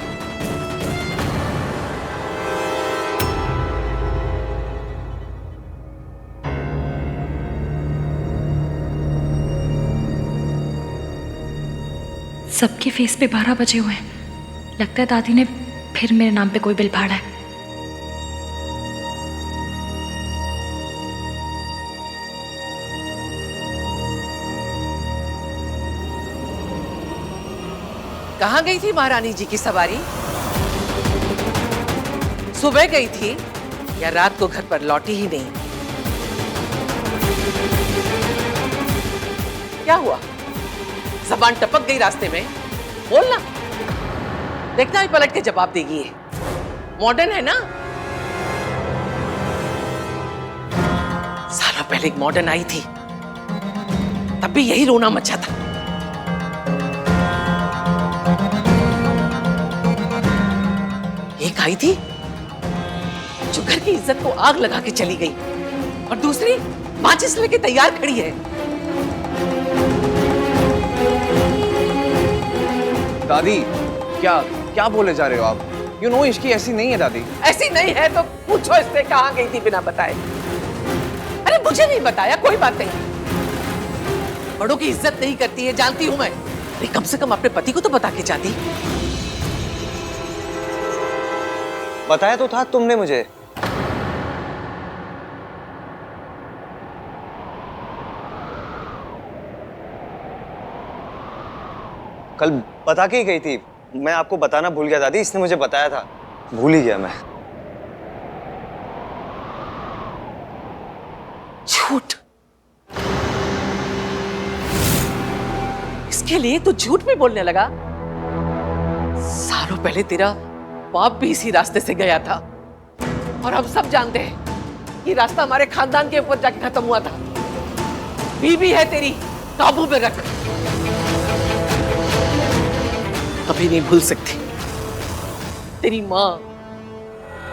सबके फेस पे 12 बजे हुए हैं। लगता है दादी ने फिर मेरे नाम पे कोई बिल फाड़ा है। कहाँ गई थी महारानी जी की सवारी? सुबह गई थी या रात को घर पर लौटी ही नहीं? क्या हुआ? जबान टपक गई रास्ते में? बोलना, देखना ही पलट के जवाब देगी। ये मॉडर्न है ना? सालों पहले एक मॉडर्न आई थी, तब भी यही रोना मचा था। एक आई थी जो घर की इज्जत को आग लगा के चली गई, और दूसरी माचिस लेके तैयार खड़ी है। दादी क्या क्या बोले जा रहे हो आप? यू नो इसकी ऐसी नहीं है दादी। ऐसी नहीं है तो पूछो इससे कहाँ गई थी बिना बताए। अरे मुझे नहीं बताया, कोई बात नहीं। बड़ों की इज्जत नहीं करती है, जानती हूं मैं। अरे कम से कम अपने पति को तो बता के जाती। बताया तो था तुमने मुझे। कल बता के ही गई थी। मैं आपको बताना भूल गया दादी, इसने मुझे बताया था, भूल ही गया मैं। झूठ, इसके लिए तो झूठ भी बोलने लगा। सालों पहले तेरा बाप भी इसी रास्ते से गया था, और हम सब जानते हैं ये रास्ता हमारे खानदान के ऊपर जाके खत्म हुआ था। बीवी है तेरी, काबू में रख। कभी नहीं भूल सकती तेरी माँ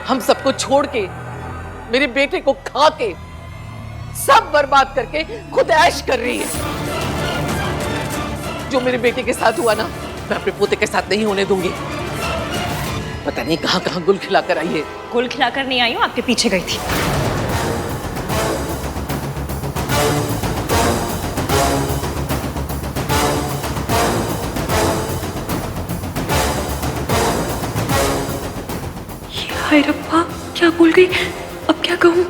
हम सबको छोड़ के, मेरे बेटे को खा के, सब बर्बाद करके खुद ऐश कर रही है। जो मेरे बेटे के साथ हुआ ना, मैं अपने पोते के साथ नहीं होने दूंगी। पता नहीं कहां कहां गुल खिलाकर आई है। गुल खिलाकर नहीं आई हूं, आपके पीछे गई थी। हाय रब्बा, क्या बोल गई? अब क्या कहूं?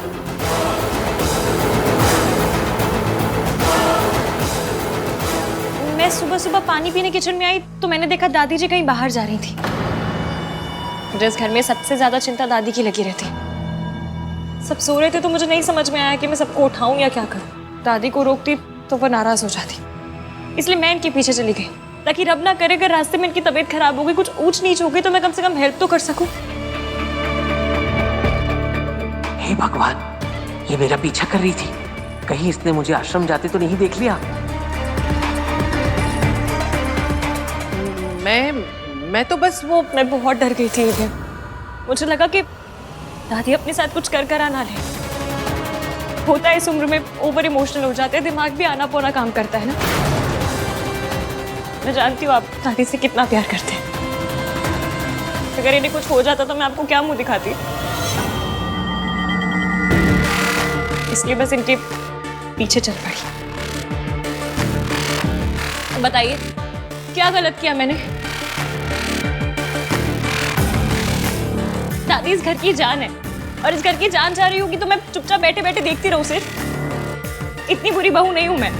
मैं सुबह सुबह पानी पीने किचन में आई तो मैंने देखा दादी जी कहीं बाहर जा रही थी। जिस घर में सबसे ज्यादा चिंता दादी की लगी रहती। सब सो रहे थे तो मुझे नहीं समझ में आया कि मैं सबको उठाऊं या क्या करूं। दादी को रोकती तो वो नाराज हो जाती, इसलिए मैं इनके पीछे चली गई, ताकि रब ना करे अगर रास्ते में इनकी तबीयत खराब हो गई, कुछ ऊंच नीच हो गई, तो मैं कम से कम हेल्प तो कर सकूं। हे भगवान, ये मेरा पीछा कर रही थी, कहीं इसने मुझे आश्रम जाते तो नहीं देख लिया। मैं तो बस मैं बहुत डर गई थी इधर। मुझे लगा कि दादी अपने साथ कुछ कर आना ले। होता है इस उम्र में, ओवर इमोशनल हो जाते हैं, दिमाग भी आना पौना काम करता है ना। मैं जानती हूँ आप दादी से कितना प्यार करते हैं। अगर इन्हें कुछ हो जाता तो मैं आपको क्या मुंह दिखाती। इसलिए बस इनके पीछे चल पड़ी। बताइए क्या गलत किया मैंने? दादी इस घर की जान है, और इस घर की जान जा रही होगी तो मैं चुपचाप बैठे बैठे देखती रहूं सिर्फ? इतनी बुरी बहू नहीं हूं मैं।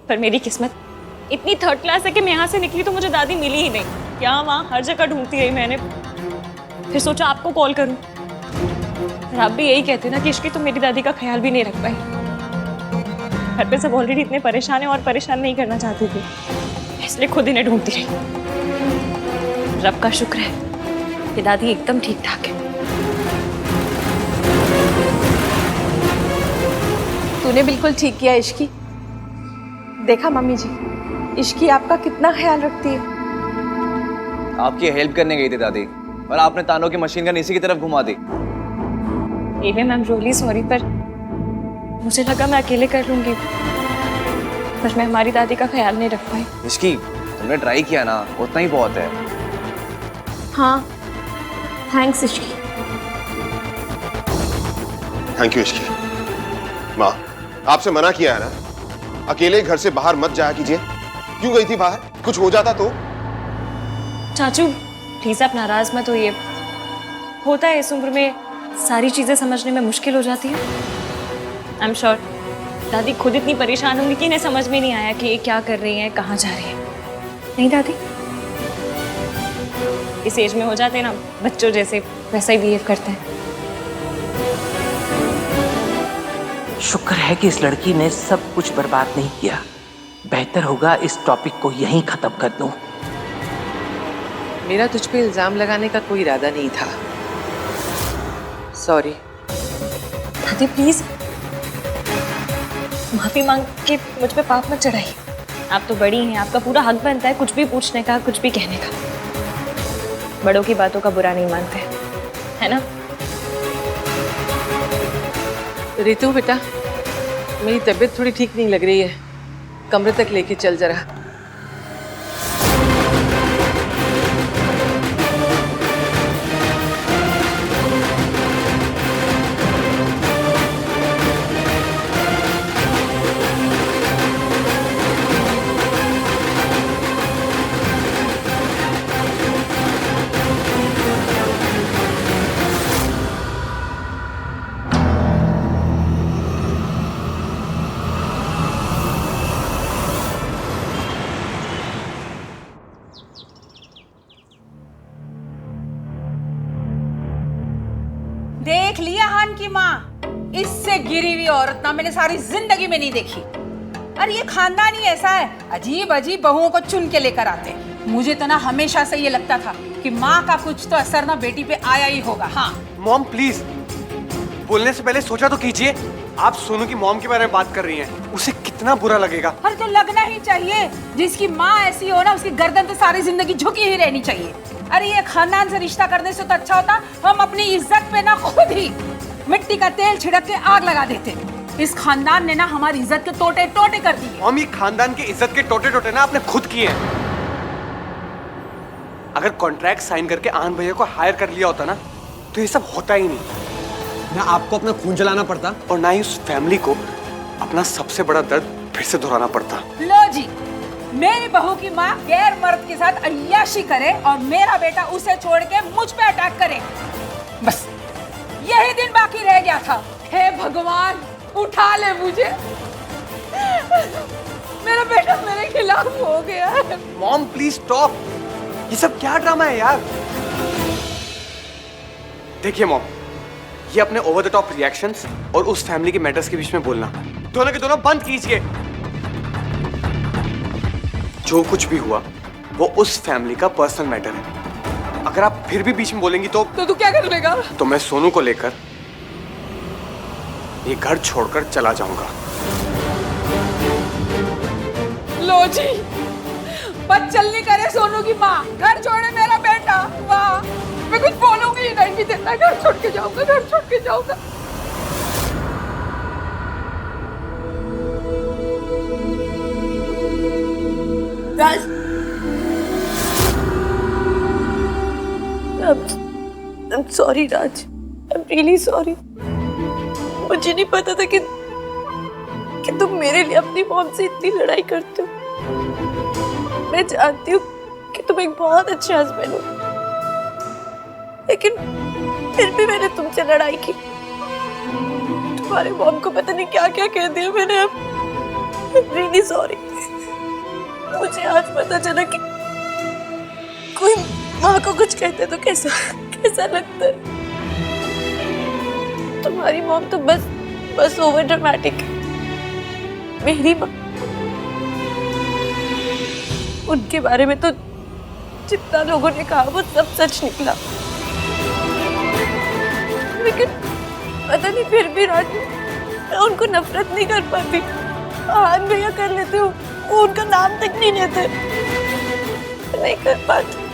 पर मेरी किस्मत इतनी थर्ड क्लास है कि मैं यहाँ से निकली तो मुझे दादी मिली ही नहीं। यहाँ वहाँ हर जगह ढूंढती रही मैंने, फिर सोचा आपको कॉल करूं। और आप भी यही कहते ना कि इश्की तो मेरी दादी का ख्याल भी नहीं रख पाई। घर पे सब ऑलरेडी इतने परेशान हैं और परेशान नहीं करना चाहती थी, इसलिए खुद इन्हें ढूंढती रही। रब का शुक्र है कि दादी एकदम ठीक ठाक है। तूने बिल्कुल ठीक किया इश्की। देखा मम्मी जी, इश्की आपका कितना ख्याल रखती है। आपकी हेल्प करने गई थी दादी, और आपने तानों की मशीन गन इसी की तरफ घुमा दी। Ma'am I am really sorry, पर मुझे लगा मैं अकेले कर लूंगी, पर मैं हमारी दादी का ख्याल नहीं रख पाई। इसकी तुमने ट्राई किया ना, उतना ही बहुत है। हाँ, thanks Ishki. Thank you Ishki. माँ, आपसे मना किया है ना, अकेले घर से बाहर मत जाया कीजिए। क्यों गई थी बाहर? कुछ हो जाता तो? चाचू प्लीज आप नाराज मत होइए, होता है इस उम्र में सारी चीजें समझने में मुश्किल हो जाती है। आई एम श्योर दादी खुद इतनी परेशान होंगी कि इन्हें समझ में नहीं आया कि ये क्या कर रही हैं, कहाँ जा रही हैं। नहीं दादी, इस एज में हो जाते हैं ना बच्चों जैसे, वैसा ही बिहेव करते हैं। शुक्र है कि इस लड़की ने सब कुछ बर्बाद नहीं किया। बेहतर होगा इस टॉपिक को यहीं खत्म कर दूं। मेरा तुझ पे इल्जाम लगाने का कोई इरादा नहीं था। सॉरी। दादी प्लीज माफी मांग के मुझ पे पाप मत चढ़ाइए। आप तो बड़ी हैं, आपका पूरा हक बनता है कुछ भी पूछने का, कुछ भी कहने का। बड़ों की बातों का बुरा नहीं मानते, है ना? रितु बेटा, मेरी तबीयत थोड़ी ठीक नहीं लग रही है, कमरे तक लेके चल जरा। देख लिया हान की माँ, इससे गिरी हुई औरत ना मैंने सारी जिंदगी में नहीं देखी। अरे ये खानदान ही ऐसा है, अजीब अजीब बहुओं को चुन के लेकर आते। मुझे तो ना हमेशा से ये लगता था कि माँ का कुछ तो असर ना बेटी पे आया ही होगा। हाँ मॉम प्लीज, बोलने से पहले सोचा तो कीजिए। आप सोनू की मॉम के बारे में बात कर रही हैं, उसे कितना बुरा लगेगा। अरे तो लगना ही चाहिए, जिसकी माँ ऐसी हो ना उसकी गर्दन तो सारी जिंदगी झुकी ही रहनी चाहिए। अरे ये खानदान से रिश्ता करने से तो अच्छा होता हम अपनी इज्जत पे ना खुद ही मिट्टी का तेल छिड़क के आग लगा देते। इस खानदान ने ना हमारी इज्जत के टोटे टोटे कर दिए। मॉम, ये खानदान की इज्जत के टोटे टोटे ना आपने खुद किए हैं। अगर कॉन्ट्रैक्ट साइन करके आनंद भैया को हायर कर लिया होता ना तो ये सब होता ही नहीं। ना आपको अपना खून जलाना पड़ता और ना ही उस फैमिली को अपना सबसे बड़ा दर्द फिर से दोहराना पड़ता। लो जी, मेरी बहू की माँ गैर मर्द के साथ अय्याशी करे और मेरा बेटा उसे छोड़ के मुझ पे अटैक करे, बस यही दिन बाकी रह गया था। हे भगवान उठा ले मुझे, मेरा बेटा मेरे खिलाफ हो गया है। मॉम प्लीज स्टॉप, ये सब क्या ड्रामा है यार। देखिए मॉम, ये अपने ओवर द टॉप रिएक्शंस और उस फैमिली के मैटर्स के बीच में बोलना दोनों के दोनों बंद कीजिए। जो कुछ भी हुआ वो उस फैमिली का पर्सनल मैटर है। अगर आप फिर भी बीच में बोलेंगी तो तू क्या कर लेगा? तो मैं सोनू को लेकर ये घर छोड़कर चला जाऊंगा। लो जी, बदचलनी करे सोनू की माँ, घर छोड़े मेरा बेटा। वाह, मैं कुछ बोलूंगी ही नहीं देता, घर छोड़ के जाऊंगा, घर छोड़ के जाऊंगा। राज, I'm sorry Raj, I'm really sorry। मुझे नहीं पता था कि तुम मेरे लिए अपनी मॉम से इतनी लड़ाई करते हो। मैं जानती हूँ कि तुम एक बहुत अच्छे हस्बैंड हो, लेकिन फिर भी मैंने तुमसे लड़ाई की। तुम्हारे मॉम को पता नहीं क्या क्या कह दिया मैंने। I'm really sorry। मुझे आज पता चला कि कोई माँ को कुछ कहते तो कैसा लगता है। तुम्हारी मॉम तो बस ओवर ड्रामेटिक है। मेरी माँ, उनके बारे में तो जितना लोगों ने कहा वो सब सच निकला, लेकिन पता नहीं फिर भी राजू मैं उनको नफरत नहीं कर पाती। आनंद भैया कर लेते हो, वो उनका नाम तक नहीं लेते, नहीं कर पाती।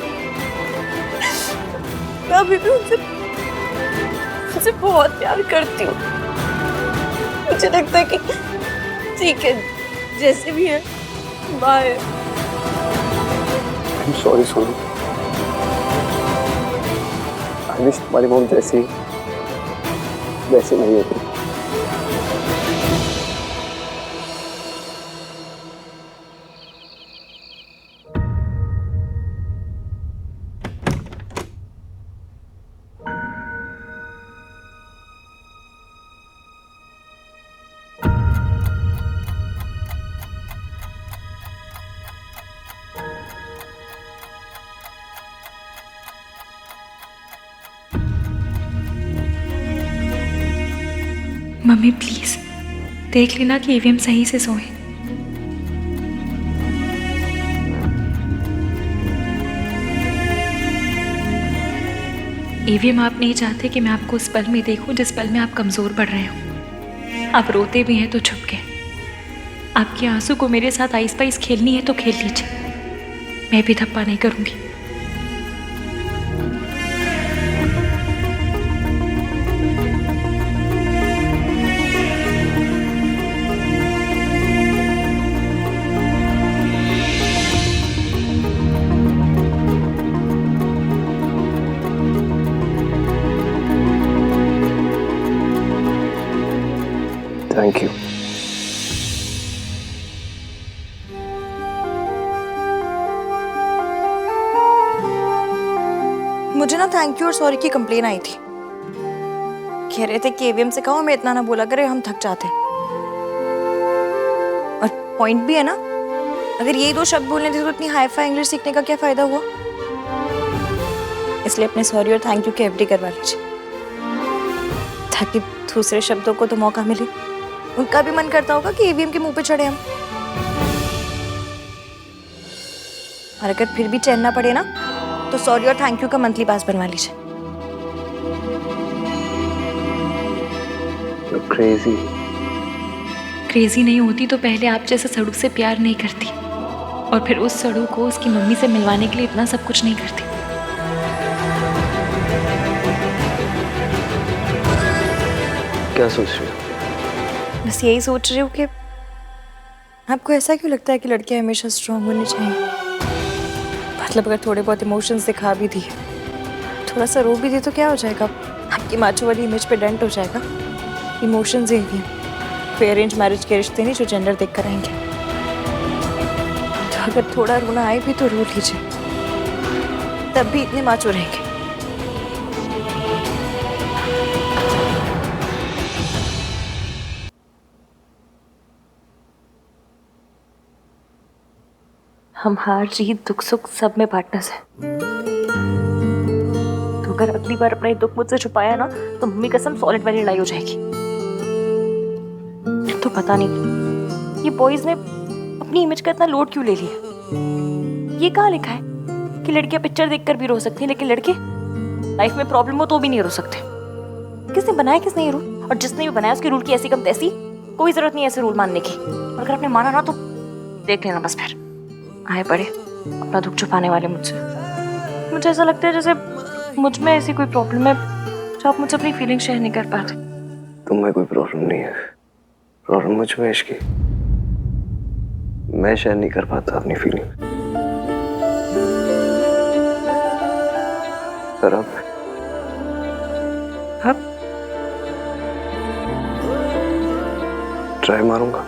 मैं अभी भी उनसे बहुत प्यार करती हूँ। मुझे लगता है कि ठीक है, जैसे भी है, bye. I am sorry Sonu. I wish तुम्हारी मॉम जैसी वैसे नहीं होती। मम्मी प्लीज देख लेना कि ईवीएम सही से सोए। ईवीएम आप नहीं चाहते कि मैं आपको उस पल में देखूं जिस पल में आप कमजोर पड़ रहे हो। आप रोते भी हैं तो छुप के। आपके आंसू को मेरे साथ आइस पाइस खेलनी है तो खेल लीजिए, मैं भी धप्पा नहीं करूंगी। Thank you. मुझे ना थैंक यू और सॉरी की कंप्लेन आई थी। कह रहे थे कि एवीएम से कहो हमें इतना ना बोला करे, हम थक जाते हैं। और पॉइंट भी है ना, अगर यही 2 शब्द बोलने थे तो इतनी हाई फाई इंग्लिश सीखने का क्या फायदा हुआ। इसलिए अपने सॉरी और थैंक यू के एफडी करवा लीजिए, ताकि दूसरे शब्दों को तो मौका मिले। उनका भी मन करता होगा कि ईवीएम के मुंह पे चढ़े हम। और अगर फिर भी चैन ना पड़े ना, तो सॉरी और थैंक यू का मंथली पास बनवा लीजिए। क्रेजी क्रेजी नहीं होती तो पहले आप जैसे सड़ू से प्यार नहीं करती, और फिर उस सड़ू को उसकी मम्मी से मिलवाने के लिए इतना सब कुछ नहीं करती। क्या सोच रही हो? बस यही सोच रही हूँ कि आपको ऐसा क्यों लगता है कि लड़कियां हमेशा स्ट्रांग होनी चाहिए। मतलब अगर थोड़े बहुत इमोशंस दिखा भी दिए, थोड़ा सा रो भी दिए तो क्या हो जाएगा, आपकी माचो वाली इमेज पे डेंट हो जाएगा। इमोशंस ही हैं, कोई अरेंज मैरिज के रिश्ते नहीं जो जेंडर देख कर आएंगे। तो अगर थोड़ा रोना आए भी तो रो लीजिए, तब भी इतने माचो रहेंगे। हम हार जीत दुख सुख सब में पार्टनर्स हैं। तो अगर अगली बार अपना दुख मुझसे छुपाया ना, तो मम्मी कसम सॉलिड वाली लड़ाई हो जाएगी। तो पता नहीं ये बॉयज ने अपनी इमेज का इतना लोड क्यों ले लिया। ये कहाँ लिखा है कि लड़कियां पिक्चर देखकर भी रो सकती हैं, लेकिन लड़के लाइफ में प्रॉब्लम हो तो भी नहीं रो सकते। किसने बनाया, किसने ये रूल? और जिसने भी बनाया उसके रूल की ऐसी कम तैसी, कोई जरूरत नहीं ऐसे रूल मानने की। और अगर आपने माना ना तो देख लेना बस, फिर आए पड़े अपना दुख छुपाने वाले मुझसे। मुझे ऐसा लगता है जैसे मुझ में ऐसी कोई प्रॉब्लम है जो आप मुझसे अपनी फीलिंग शेयर नहीं कर पाते। तुम्हें कोई प्रॉब्लम नहीं है, प्रॉब्लम मुझ में इसकी मैं शेयर नहीं कर पाता अपनी फीलिंग। पर अब ट्राई मारूंगा।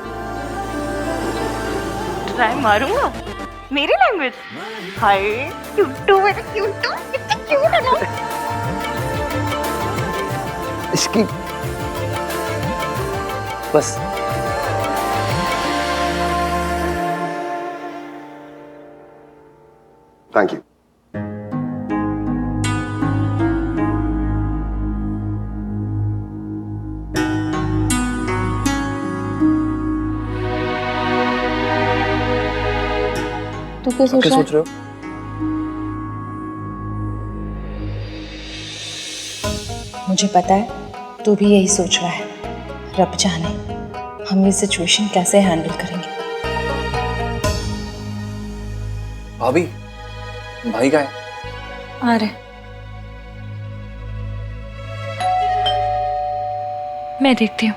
ट्राई मारूंगा? मेरी लैंग्वेज? हाय क्यूटू, मेरा क्यूटू, कितना क्यूट है ना। इसकी बस थैंक यू। तू क्या सोच रहा है? मुझे पता है तू भी यही सोच रहा है। रब जाने हम ये सिचुएशन कैसे हैंडल करेंगे। भाभी, भाई का है? आ रहे। मैं देखती हूँ।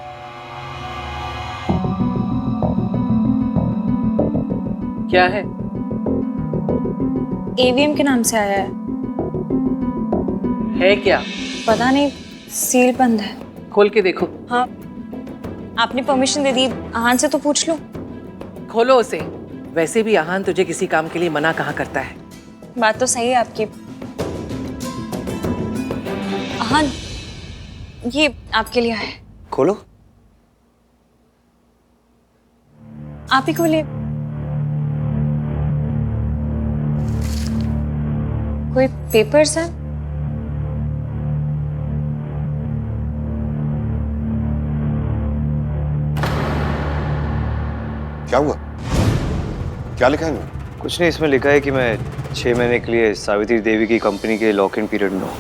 क्या है? एवीएम के नाम से आया है क्या? पता नहीं, सील बंद है। खोल के देखो। हाँ, आपने परमिशन दे दी, आहान से तो पूछ लो। खोलो उसे। वैसे भी आहान तुझे किसी काम के लिए मना कहाँ करता है। बात तो सही है आपकी। आहान, ये आपके लिए है। खोलो। आप ही खोलिए। कोई पेपर्स है? क्या हुआ? क्या लिखा है इनमें? कुछ नहीं, इसमें लिखा है कि मैं 6 महीने के लिए सावित्री देवी की कंपनी के लॉक इन पीरियड में हूँ।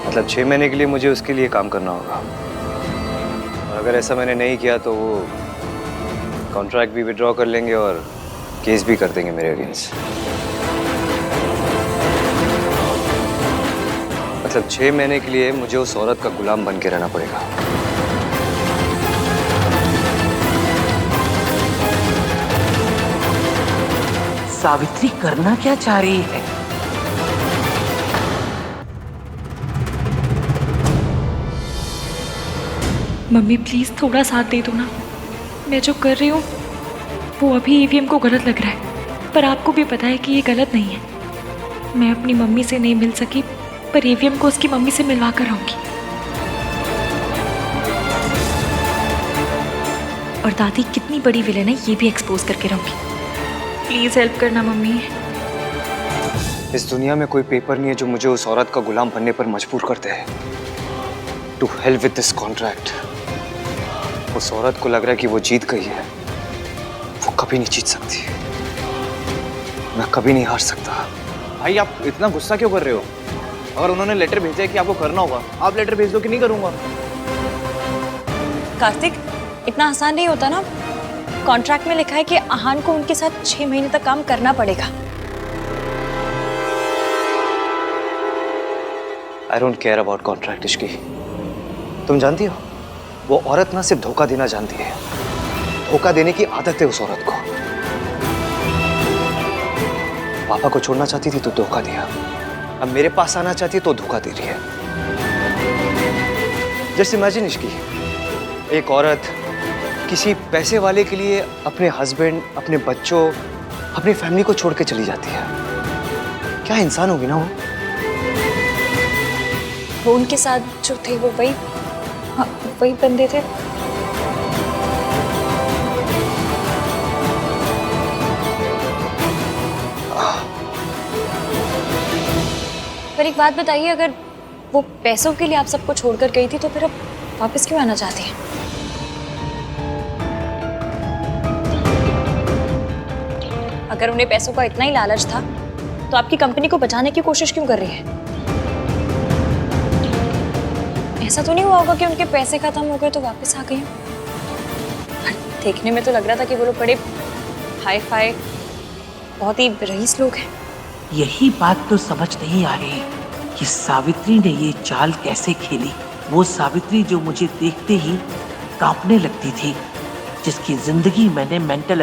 मतलब 6 महीने के लिए मुझे उसके लिए काम करना होगा, और अगर ऐसा मैंने नहीं किया तो वो कॉन्ट्रैक्ट भी विड्रॉ कर लेंगे और केस भी कर देंगे मेरे अगेंस्ट। मतलब 6 महीने के लिए मुझे उस औरत का गुलाम बन के रहना पड़ेगा। सावित्री करना क्या चाह रही है? मम्मी प्लीज थोड़ा साथ दे दो ना। मैं जो कर रही हूँ वो अभी ईवीएम को गलत लग रहा है, पर आपको भी पता है कि ये गलत नहीं है। मैं अपनी मम्मी से नहीं मिल सकी, पर ईवीएम को उसकी मम्मी से मिलवा कर आऊंगी। और दादी कितनी बड़ी विलेन है ये भी एक्सपोज करके रहूंगी। प्लीज हेल्प करना मम्मी। इस दुनिया में कोई पेपर नहीं है जो मुझे उस औरत का गुलाम बनने पर मजबूर करते हैं। To hell with this contract. उस औरत को लग रहा है कि वो जीत गई है। वो कभी नहीं जीत सकती। मैं कभी नहीं हार सकता। भाई आप इतना गुस्सा क्यों कर रहे हो? अगर उन्होंने लेटर भेजा है कि आपको करना होगा, आप लेटर भेज दो कि नहीं करूंगा। कार्तिक, इतना आसान नहीं होता ना। कॉन्ट्रैक्ट में लिखा है कि आहान को उनके साथ 6 महीने तक काम करना पड़ेगा। I don't care about contract Ishki. तुम जानती हो, वो औरत ना सिर्फ धोखा देना जानती है, धोखा देने की आदत है उस औरत को। पापा को छोड़ना चाहती थी तो धोखा दिया, अब मेरे पास आना चाहती है तो धोखा दे रही है। जस्ट इमेजिन इश्की, एक औरत किसी पैसे वाले के लिए अपने हस्बैंड, अपने बच्चों, अपनी फैमिली को छोड़ के चली जाती है। क्या इंसान होगी ना वो? वो उनके साथ जो थे वो वही, हाँ, वही बंदे थे। पर एक बात बताइए, अगर वो पैसों के लिए आप सबको छोड़कर गई थी तो फिर अब वापस क्यों आना चाहती है? अगर उन्हें पैसों का इतना ही लालच था तो आपकी कंपनी को बचाने की कोशिश क्यों कर रही है? ऐसा तो नहीं हुआ होगा कि उनके पैसे खत्म हो गए तो वापस आ गई? देखने में तो लग रहा था कि वो लोग बड़े हाई फाई, बहुत ही रईस लोग हैं। यही बात तो समझ नहीं आ रही कि सावित्री ने ये चाल कैसे खेली। वो सावित्री जो मुझे देखते ही कांपने लगती थी, जिसकी जिंदगी मैंने मेंटल